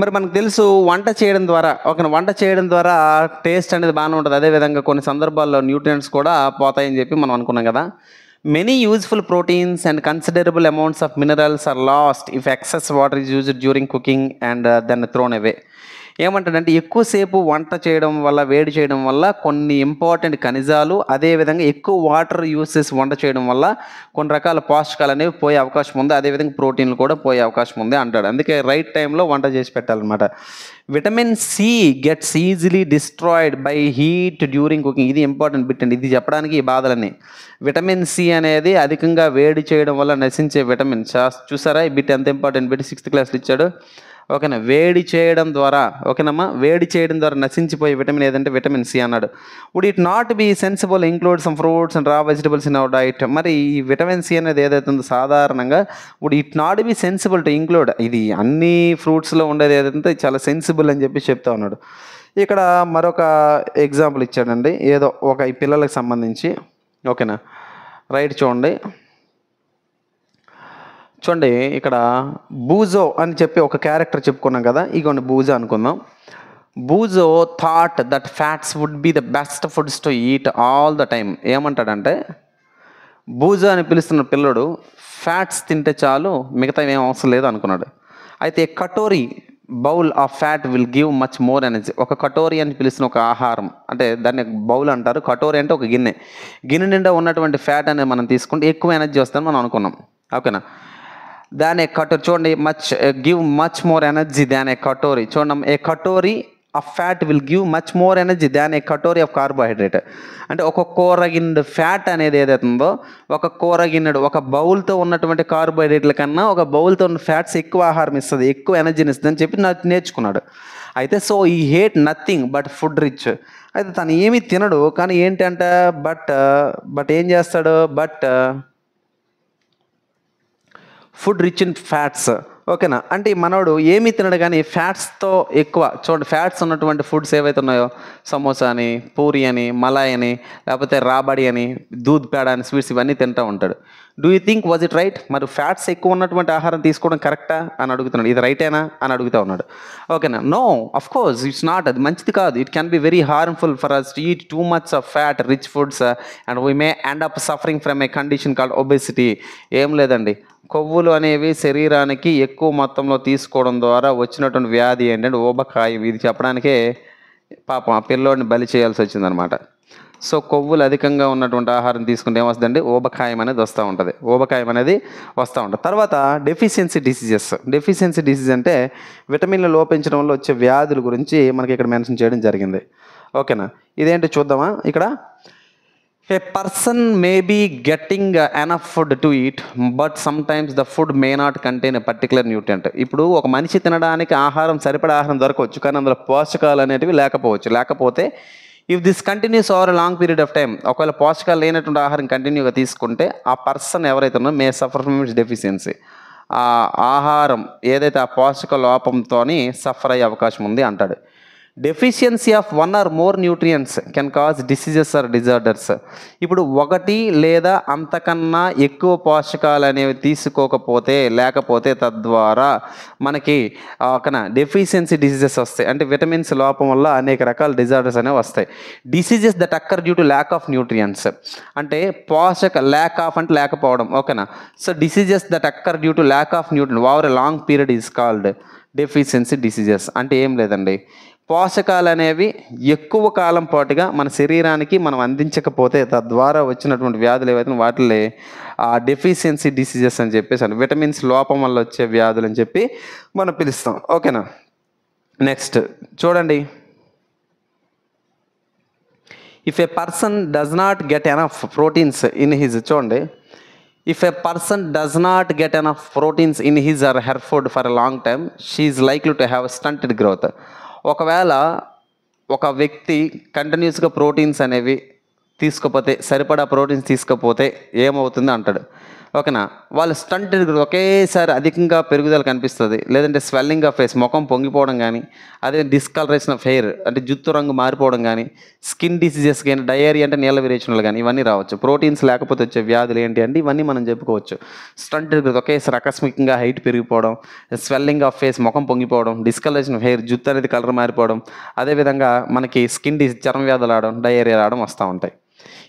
మరి మనకు తెలుసు వంట చేయడం ద్వారా టేస్ట్ అనేది బాగానే ఉంటుంది. అదేవిధంగా కొన్ని సందర్భాల్లో న్యూట్రియంట్స్ కూడా పోతాయని చెప్పి మనం అనుకున్నాం కదా. Many useful proteins and considerable amounts of minerals are lost if excess water is used during cooking and then thrown away. ఏమంటాడంటే ఎక్కువసేపు వంట చేయడం వల్ల, వేడి చేయడం వల్ల కొన్ని ఇంపార్టెంట్ ఖనిజాలు, అదేవిధంగా ఎక్కువ వాటర్ యూస్ చేసి వంట చేయడం వల్ల కొన్ని రకాల పోషకాలు అనేవి పోయే అవకాశం ఉంది, అదేవిధంగా ప్రోటీన్లు కూడా పోయే అవకాశం ఉంది అంటాడు. అందుకే రైట్ టైంలో వంట చేసి పెట్టాలన్నమాట. Vitamin C gets easily destroyed by heat during cooking. ఇది ఇంపార్టెంట్ బిట్ అండి, ఇది చెప్పడానికి ఈ బాధలన్నీ. విటమిన్ సి అనేది అధికంగా వేడి చేయడం వల్ల నశించే విటమిన్. చూసారా ఈ బిట్ ఎంత ఇంపార్టెంట్ బిట్, 6th క్లాస్లో ఇచ్చాడు. ఓకేనా, వేడి చేయడం ద్వారా, ఓకేనమ్మా, వేడి చేయడం ద్వారా నశించిపోయే విటమిన్ ఏదంటే విటమిన్ సి అన్నాడు. Would it not be sensible include some fruits and raw vegetables in our diet. మరి ఈ విటమిన్ సి అనేది ఏదైతుందో సాధారణంగా would it not be sensible to include, ఇది అన్ని ఫ్రూట్స్లో ఉండేది ఏదైతే చాలా సెన్సిబుల్ అని చెప్పి చెప్తా ఉన్నాడు. ఇక్కడ మరొక ఎగ్జాంపుల్ ఇచ్చాడండి, ఏదో ఒక ఈ పిల్లలకు సంబంధించి. ఓకేనా, రైట్ చూడండి ఇక్కడ బూజో అని చెప్పి ఒక క్యారెక్టర్ చెప్పుకున్నాం కదా. ఇగోండి బూజో అనుకుందాం. Boojho thought that fats would be the best foods to eat all the time. ఏమంటాడంటే బూజో అని పిలుస్తున్న పిల్లడు ఫ్యాట్స్ తింటే చాలు, మిగతా ఏం అవసరం లేదు అనుకున్నాడు. అయితే katori bowl of fat will give much more energy. ఒక కటోరీ అని పిలుస్తున్న ఒక ఆహారం, అంటే దాన్ని బౌల్ అంటారు. కటోరీ అంటే ఒక గిన్నె నిండా ఉన్నటువంటి ఫ్యాట్ అనేది మనం తీసుకుంటే ఎక్కువ ఎనర్జీ వస్తుందని మనం అనుకున్నాం. ఓకేనా, దాన్ ఏ కటోరీ చూడండి, give much more energy than a katori. చూడండి, a katori of fat will give much more energy than a katori of carbohydrate. అంటే ఒక కూరగిన్నెడు ఫ్యాట్ అనేది ఏదైతుందో, ఒక కూరగిన్నెడు ఒక బౌల్తో ఉన్నటువంటి కార్బోహైడ్రేట్ల కన్నా ఒక బౌల్తో ఉన్న ఫ్యాట్స్ ఎక్కువ ఆహారం ఇస్తుంది, ఎక్కువ ఎనర్జీని ఇస్తుంది అని చెప్పి నేర్చుకున్నాడు. అయితే సో ఈ hate nothing but food rich. అయితే తను ఏమీ తినడు, కానీ ఏంటంటే బట్ ఏం చేస్తాడు, ఫుడ్ రిచ్ ఇన్ ఫ్యాట్స్. ఓకేనా, అంటే మనోడు ఏమీ తినడు కానీ ఫ్యాట్స్తో ఎక్కువ. చూడండి, ఫ్యాట్స్ ఉన్నటువంటి ఫుడ్స్ ఏవైతే ఉన్నాయో, సమోసా అని, పూరి అని, మలాయ్ అని, లేకపోతే రాబడి అని, దూద్ పేడ అని, స్వీట్స్ ఇవన్నీ తింటూ ఉంటాడు. Do you think was it right? మరి ఫ్యాట్స్ ఎక్కువ ఉన్నటువంటి ఆహారం తీసుకోవడం కరెక్టా అని అడుగుతున్నాడు. ఇది రైటేనా అని అడుగుతూ ఉన్నాడు. ఓకేనా, no of course it's not, అది మంచిది కాదు. It can be very harmful for us to eat too much of fat rich foods and we may end up suffering from a condition called obesity. ఏం లేదండి, కొవ్వులు అనేవి శరీరానికి ఎక్కువ మొత్తంలో తీసుకోవడం ద్వారా వచ్చినటువంటి వ్యాధి ఏంటంటే ఊబకాయం. ఇది చెప్పడానికే పాపం ఆ పిల్లోడిని బలి చేయాల్సి వచ్చిందనమాట. సో కొవ్వులు అధికంగా ఉన్నటువంటి ఆహారం తీసుకుంటే ఏమొస్తుందండి, ఊబకాయం అనేది వస్తూ ఉంటుంది. తర్వాత డెఫిషియన్సీ డిసీజ్ అంటే విటమిన్లు లోపించడం వల్ల వచ్చే వ్యాధుల గురించి మనకి ఇక్కడ మెన్షన్ చేయడం జరిగింది. ఓకేనా, ఇదేంటి చూద్దామా. ఇక్కడ A person may be getting enough food to eat, but sometimes the food may not contain a particular nutrient. ఇప్పుడు ఒక మనిషి తినడానికి సరిపడా ఆహారం దొరకవచ్చు, కానీ అందులో పోషకాలు అనేటివి లేకపోతే if this continuous over long period of time, ఒకవేళ పోషకాలు లేనటువంటి ఆహారం కంటిన్యూగా తీసుకుంటే ఆ పర్సన్ ఎవరైతే ఉన్నారో మే సఫర్ ఫ్రమ్ డెఫిషియన్సీ. ఆ ఆహారం ఏదైతే ఆ పోషక లోపంతో సఫర్ అయ్యే అవకాశం ఉంది అంటాడు. Deficiency of one or more nutrients can cause diseases or disorders. ఇప్పుడు ఒకటి లేదా అంతకన్నా ఎక్కువ పోషకాలు అనేవి లేకపోతే తద్వారా మనకి డెఫిషియన్సీ డిసీజెస్ వస్తాయి. అంటే విటమిన్స్ లోపం వల్ల అనేక రకాల డిజార్డర్స్ అనేవి వస్తాయి. Diseases that అక్కర్ due to lack of nutrients అంటే ల్యాక్ ఆఫ్ అంటే లేకపోవడం. ఓకేనా, so diseases that అక్కర్ due to lack of nutrient over a long period is called deficiency diseases. అంటే ఏం లేదండి, పోషకాలు అనేవి ఎక్కువ కాలం పాటుగా మన శరీరానికి మనం అందించకపోతే తద్వారా వచ్చినటువంటి వ్యాధులు ఏవైతే వాటిని డెఫిషియన్సీ డిసీజెస్ అని చెప్పేసి విటమిన్స్ లోపం వల్ల వచ్చే వ్యాధులు అని చెప్పి మనం పిలుస్తాం. ఓకేనా, నెక్స్ట్ చూడండి. If A person does not get enough proteins in his If a person does not get enough proteins in his or her food for a long time, she is likely to have stunted growth. ఒకవేళ ఒక వ్యక్తి కంటిన్యూస్గా proteins అనేవి సరిపడా proteins తీసుకోపోతే ఏమవుతుంది అంటాడు. ఓకేనా. వాళ్ళు స్టంటెడ్ ఒకేసారి అధికంగా పెరుగుదల కనిపిస్తుంది, లేదంటే స్వెల్లింగ్ ఆఫ్ ఫేస్ ముఖం పొంగిపోవడం కానీ, అదే డిస్కలరేషన్ ఆఫ్ హెయిర్ అంటే జుత్తు రంగు మారిపోవడం కానీ, స్కిన్ డిసీజెస్ కానీ, డయేరియా అంటే నీళ్ళ విరేచనలు కానీ ఇవన్నీ రావచ్చు. ప్రోటీన్స్ లేకపోతే వచ్చే వ్యాధులు ఏంటి అంటే ఇవన్నీ మనం చెప్పుకోవచ్చు. స్టంటెడ్ ఒకేసారి ఆకస్మికంగా హైట్ పెరిగిపోవడం, స్వెల్లింగ్ ఆఫ్ ఫేస్ ముఖం పొంగిపోవడం, డిస్కలరేషన్ ఆఫ్ హెయిర్ జుత్తు అనేది కలర్ మారిపోవడం, అదేవిధంగా మనకి స్కిన్ డిసీజ్ చర్మ వ్యాధులు రావడం, డయేరియా రావడం వస్తూ ఉంటాయి.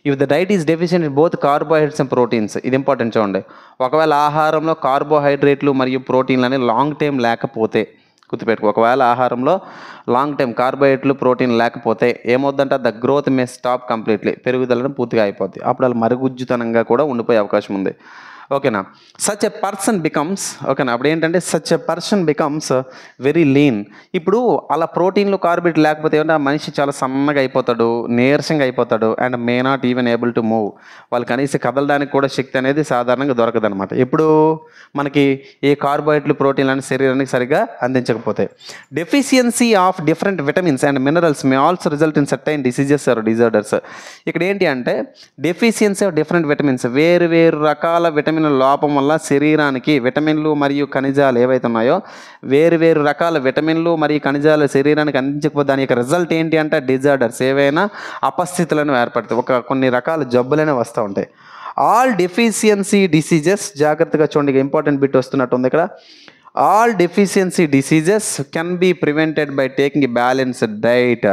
If the diet is deficient in both carbohydrates and proteins, ఇది ఇంపార్టెంట్ చూడండి. ఒకవేళ ఆహారంలో కార్బోహైడ్రేట్లు మరియు ప్రోటీన్లు అనేవి లాంగ్ టైం లేకపోతే, గుర్తుపెట్టుకో, ఒకవేళ ఆహారంలో లాంగ్ టైం కార్బోహైడ్రేట్లు ప్రోటీన్ లేకపోతే ఏమవుద్దంటే the growth may stop completely, పెరుగుదలను పూర్తిగా అయిపోద్ది. అప్పుడు వాళ్ళు మరుగుజ్జుతనంగా కూడా ఉండిపోయే అవకాశం ఉంది. ఓకేనా. సచ్ ఎ పర్సన్ బికమ్స్, ఓకేనా, అప్పుడు ఏంటంటే such a person becomes very lean. ఇప్పుడు అలా ప్రోటీన్లు కార్బోహైడ్రేట్ లేకపోతే ఏంటంటే ఆ మనిషి చాలా సన్నగా అయిపోతాడు, నీరసంగా అయిపోతాడు, and may not even able to move. వాళ్ళు కనీసం కదలడానికి కూడా శక్తి అనేది సాధారణంగా దొరకదు అనమాట. ఎప్పుడు మనకి ఏ కార్బోహైడ్రేట్లు ప్రోటీన్లు అనేది శరీరానికి సరిగ్గా అందించకపోతే. Deficiency of different vitamins and minerals may also result in certain diseases or disorders. ఇక్కడ ఏంటి అంటే డెఫిషియన్సీ ఆఫ్ డిఫరెంట్ విటమిన్స్, వేరు వేరు రకాల విటమిన్ల లోపం వల్ల శరీరానికి విటమిన్లు మరియు ఖనిజాలు ఏవైతే ఉన్నాయో, వేరు వేరు రకాల విటమిన్లు మరియు ఖనిజాలు శరీరానికి అందించకపోతే దాని యొక్క రిజల్ట్ ఏంటి అంటే డిజార్డర్స్, ఏవైనా అపస్థితులను ఏర్పడతాయి, కొన్ని రకాల జబ్బులనే వస్తూ ఉంటాయి. ఆల్ డెఫిషియన్సీ డిసీజెస్, జాగ్రత్తగా చూడండి, ఇంపార్టెంట్ బిట్ వస్తున్నట్టు ఉంది ఇక్కడ. All deficiency diseases can be prevented by taking balanced diet.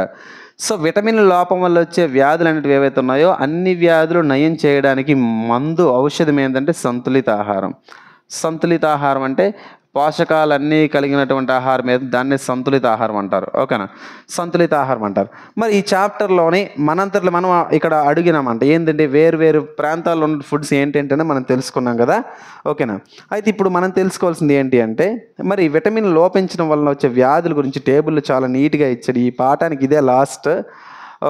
So vitamin లోపం వల్ల వచ్చే వ్యాధులు అనేవి ఏవైతే ఉన్నాయో అన్ని వ్యాధులు నయం చేయడానికి ఔషధం ఏంటంటే సంతులిత ఆహారం. సంతులిత ఆహారం అంటే పోషకాలన్నీ కలిగినటువంటి ఆహారం ఏదో దాన్ని సంతులిత ఆహారం అంటారు. ఓకేనా, సంతులిత ఆహారం అంటారు. మరి ఈ చాప్టర్లోని మనంతట్లో మనం ఇక్కడ అడిగినామంట ఏంటంటే వేరు వేరు ప్రాంతాల్లో ఉన్న ఫుడ్స్ ఏంటంటే మనం తెలుసుకున్నాం కదా. ఓకేనా, అయితే ఇప్పుడు మనం తెలుసుకోవాల్సింది ఏంటి అంటే మరి విటమిన్ లోపించడం వలన వచ్చే వ్యాధుల గురించి టేబుల్లో చాలా నీట్గా ఇచ్చాడు. ఈ పాఠానికి ఇదే లాస్ట్.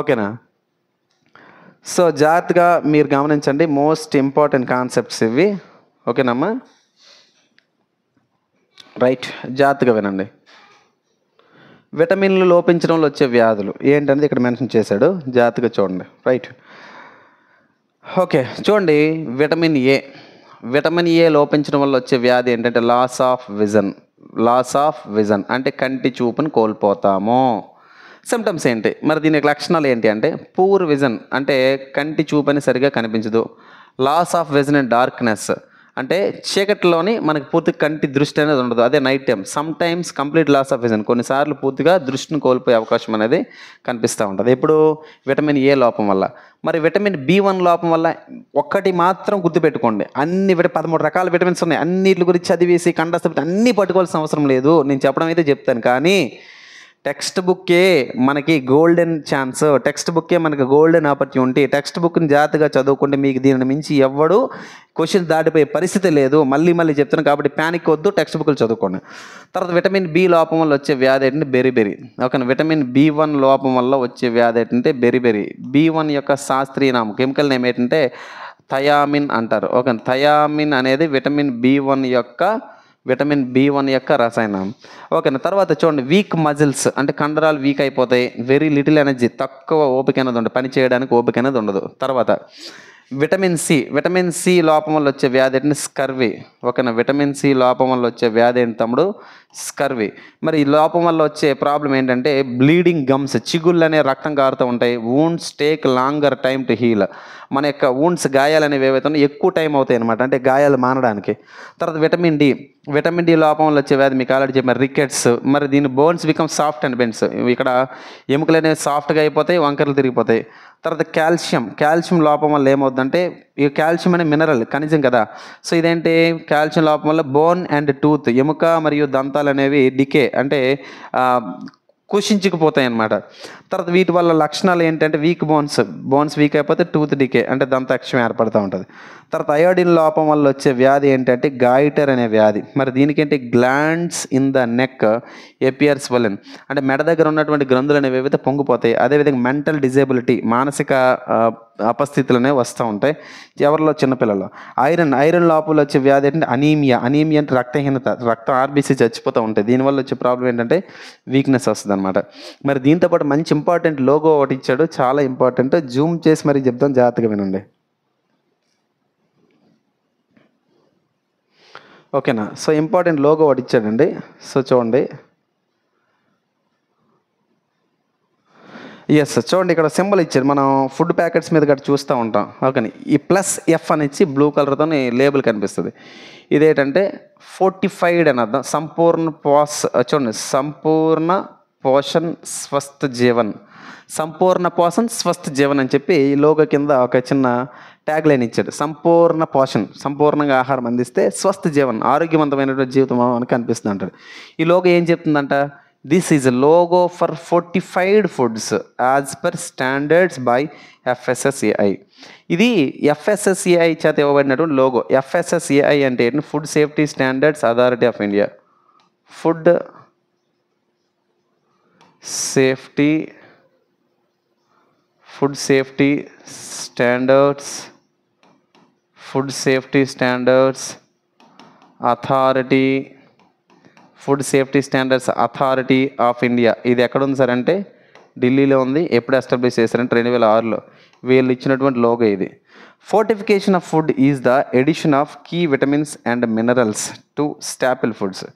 ఓకేనా, సో జాగ్రత్తగా మీరు గమనించండి, మోస్ట్ ఇంపార్టెంట్ కాన్సెప్ట్స్ ఇవి. ఓకేనమ్మా, రైట్, జాగ్రత్తగా వినండి. విటమిన్లు లోపించడంలో వచ్చే వ్యాధులు ఏంటనేది ఇక్కడ మెన్షన్ చేశాడు, జాగ్రత్తగా చూడండి. రైట్, ఓకే, చూడండి. విటమిన్ ఏ లోపించడం వల్ల వచ్చే వ్యాధి ఏంటంటే లాస్ ఆఫ్ విజన్ అంటే కంటి చూపుని కోల్పోతాము. సిమ్టమ్స్ ఏంటి మరి, దీని లక్షణాలు ఏంటి అంటే పూర్ విజన్ అంటే కంటి చూపని సరిగా కనిపించదు. Loss of vision and darkness అంటే చీకటిలోని మనకి పూర్తిగా కంటి దృష్టి అనేది ఉండదు, అదే night time. Sometimes complete loss of vision, కొన్నిసార్లు పూర్తిగా దృష్టిని కోల్పోయే అవకాశం అనేది కనిపిస్తూ ఉంటుంది. ఇప్పుడు విటమిన్ ఏ లోపం వల్ల. మరి విటమిన్ B1 లోపం వల్ల ఒక్కటి మాత్రం గుర్తుపెట్టుకోండి, 13 రకాల విటమిన్స్ ఉన్నాయి, అన్నిటి గురించి చదివేసి కంఠస్థ అన్నీ పట్టుకోవాల్సిన అవసరం లేదు. నేను చెప్పడం అయితే చెప్తాను, కానీ టెక్స్ట్ బుక్కే మనకి గోల్డెన్ ఛాన్స్, టెక్స్ట్ బుక్కే మనకి గోల్డెన్ ఆపర్చునిటీ. టెక్స్ట్ బుక్ని జాగ్రత్తగా చదువుకుంటే మీకు దీనిని మించి ఎవ్వడు క్వశ్చన్ దాటిపోయే పరిస్థితి లేదు. మళ్ళీ చెప్తున్నాను కాబట్టి ప్యానిక్ వద్దు, టెక్స్ట్ బుక్లు చదువుకోండి. తర్వాత విటమిన్ బి లోపం వల్ల వచ్చే వ్యాధి ఏంటంటే బెరిబెరి. ఓకే, విటమిన్ B1 లోపం వల్ల వచ్చే వ్యాధి ఏంటంటే బెరిబెరి. B1 యొక్క శాస్త్రీయ నామం, కెమికల్ నేమ్ ఏంటంటే థయామిన్ అంటారు. ఓకే, థయామిన్ అనేది విటమిన్ B1 యొక్క రసాయనం. ఓకేనా, తర్వాత చూడండి వీక్ మజిల్స్ అంటే కండరాలు వీక్ అయిపోతాయి. వెరీ లిటిల్ ఎనర్జీ, తక్కువ ఓపిక అనేది ఉండదు, పని చేయడానికి ఓపిక అనేది ఉండదు. తర్వాత విటమిన్ సి లోపం వల్ల వచ్చే వ్యాధి ఏంటంటే స్కర్వీ. ఓకేనా, విటమిన్ సి లోపం వల్ల వచ్చే వ్యాధి ఏంటి తమ్ముడు? స్కర్వీ. మరి ఈ లోపం వల్ల వచ్చే ప్రాబ్లం ఏంటంటే బ్లీడింగ్ గమ్స్, చిగుళ్ళు అనే రక్తం కారుతూ ఉంటాయి. Wounds take longer time to heal, మన యొక్క వూండ్స్ గాయాలు అనేవి ఏవైతే ఉన్నాయో ఎక్కువ టైం అవుతాయి అనమాట, అంటే గాయాలు మానడానికి. తర్వాత విటమిన్ డి లోపం వల్ల వచ్చే వ్యాధి మీకు ఆల్రెడీ చెప్పారు, రికెట్స్. మరి దీని bones become soft and bends, ఇక్కడ ఎముకలు అనేవి సాఫ్ట్గా అయిపోతాయి, వంకరలు తిరిగిపోతాయి. తర్వాత కాల్షియం లోపం వల్ల ఏమవుతుందంటే, ఈ కాల్షియం అనే మినరల్ ఖనిజం కదా, సో ఇదేంటి కాల్షియం లోపం వల్ల బోన్ అండ్ టూత్, ఎముక మరియు దంతాలు అనేవి డికే అంటే కుషించుకుపోతాయి అన్నమాట. తర్వాత వీటి వల్ల లక్షణాలు ఏంటంటే వీక్ బోన్స్ వీక్ అయిపోతే టూత్ డికే అంటే దంతాక్షం ఏర్పడుతూ ఉంటుంది. తర్వాత అయోడిన్ లోపం వల్ల వచ్చే వ్యాధి ఏంటంటే గాయిటర్ అనే వ్యాధి. మరి దీనికేంటి glands in the neck appears swollen అంటే మెడ దగ్గర ఉన్నటువంటి గ్రంథులు అనేవి ఏవైతే పొంగిపోతాయి. అదేవిధంగా మెంటల్ డిజేబిలిటీ, మానసిక అపస్థితులు అనేవి వస్తూ ఉంటాయి ఎవరిలో, చిన్నపిల్లల్లో. ఐరన్ లోపల వచ్చే వ్యాధి ఏంటంటే అనీమియా అంటే రక్తహీనత, రక్తం ఆర్బీసీ చచ్చిపోతూ ఉంటాయి. దీనివల్ల వచ్చే ప్రాబ్లం ఏంటంటే వీక్నెస్ వస్తుంది అనమాట. మరి దీంతోపాటు మంచి ఇంపార్టెంట్ లోగో ఒకటి ఇచ్చాడు, చాలా ఇంపార్టెంట్, జూమ్ చేసి మరి చెప్తాం, జాగ్రత్తగా వినండి. ఓకేనా. సో ఇంపార్టెంట్ లోగో ఒకటి ఇచ్చాడండి. సో చూడండి, ఎస్ చూడండి ఇక్కడ సింబల్ ఇచ్చారు. మనం ఫుడ్ ప్యాకెట్స్ మీద గట్రా చూస్తూ ఉంటాం. ఓకే, ఈ ప్లస్ ఎఫ్ అని ఇచ్చి బ్లూ కలర్తో లేబుల్ కనిపిస్తుంది. ఇదేంటంటే ఫోర్టిఫైడ్ అని అర్థం. సంపూర్ణ చూడండి, సంపూర్ణ పోషణ్ స్వస్థ జీవన్, సంపూర్ణ పోషణ్ స్వస్థ జీవన్ అని చెప్పి ఈ లోగో కింద ఒక చిన్న ట్యాగ్ లైన్ ఇచ్చాడు. సంపూర్ణ పోషణ్, సంపూర్ణంగా ఆహారం అందిస్తే స్వస్థ జీవన్, ఆరోగ్యవంతమైనటువంటి జీవితం అని కనిపిస్తుంది అంటాడు. ఈ లోగో ఏం చెప్తుందంట, this is a logo for fortified foods as per standards by FSSAI. ఇది FSSAI చేత ఇవ్వబడినటువంటి లోగో. FSSAI అంటే food safety standards authority of India. Food safety standards authority of India. ఇది ఎక్కడ ఉంది సార్ అంటే ఢిల్లీలో ఉంది. ఎప్పుడు ఎస్టాబ్లిష్ చేశారంటే 2006లో. వీళ్ళు ఇచ్చినటువంటి లోగో ఇది. Fortification of food is the addition of key vitamins and minerals to staple foods.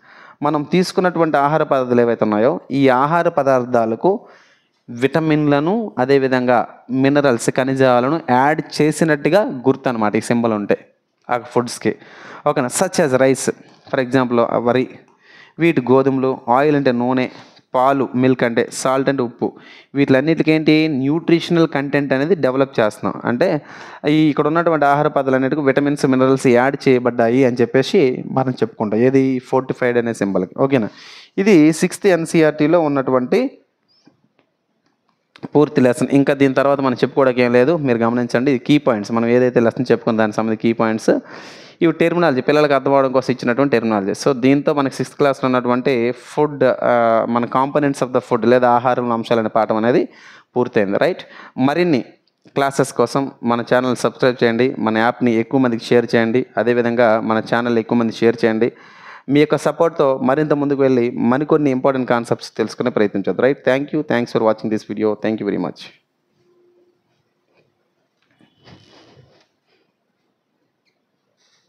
మనం తీసుకున్నటువంటి ఆహార పదార్థాలు ఏవైతే ఉన్నాయో ఈ ఆహార పదార్థాలకు విటమిన్లను అదేవిధంగా మినరల్స్ ఖనిజాలను యాడ్ చేసినట్టుగా గుర్తు అనమాట ఈ సింబల్ ఉంటే ఆ ఫుడ్స్కి. ఓకేనా. Such as rice, for example వరి, వీటి గోధుమలు, ఆయిల్ అంటే నూనె, పాలు మిల్క్ అంటే సాల్ట్ అంటే ఉప్పు, వీటిలన్నిటికి ఏంటి న్యూట్రిషనల్ కంటెంట్ అనేది డెవలప్ చేస్తున్నాం. అంటే ఇక్కడ ఉన్నటువంటి ఆహార పదాలన్నిటికీ విటమిన్స్ మినరల్స్ యాడ్ చేయబడ్డాయి అని చెప్పేసి మనం చెప్పుకుంటాం. ఏది ఫోర్టిఫైడ్ అనే సింబల్కి. ఓకేనా. ఇది 6th NCERTలో ఉన్నటువంటి పూర్తి లెసన్. ఇంకా దీని తర్వాత మనం చెప్పుకోవడానికి ఏం లేదు, మీరు గమనించండి. ఇది కీ పాయింట్స్, మనం ఏదైతే లెసన్ చెప్పుకున్న దానికి సంబంధించి కీ పాయింట్స్ ఇవి. టెర్మినాలజీ పిల్లలకు అర్థం అవడం కోసం ఇచ్చినటువంటి టెర్మినాలజీ. సో దీంతో మనకి 6th క్లాస్లో ఉన్నటువంటి ఫుడ్ మన కాంపోనెంట్స్ ఆఫ్ ద ఫుడ్ లేదా ఆహారం అంశాలనే పాఠం అనేది పూర్తయింది. రైట్. మరిన్ని క్లాసెస్ కోసం మన ఛానల్ సబ్స్క్రైబ్ చేయండి, మన యాప్ని ఎక్కువ మందికి షేర్ చేయండి, అదేవిధంగా మన ఛానల్ ఎక్కువ మంది షేర్ చేయండి. మీ యొక్క సపోర్ట్తో మరింత ముందుకు వెళ్ళి మరికొన్ని ఇంపార్టెంట్ కాన్సెప్ట్స్ తెలుసుకునే ప్రయత్నించదు. Right. Thanks for watching this video. Thank you very much.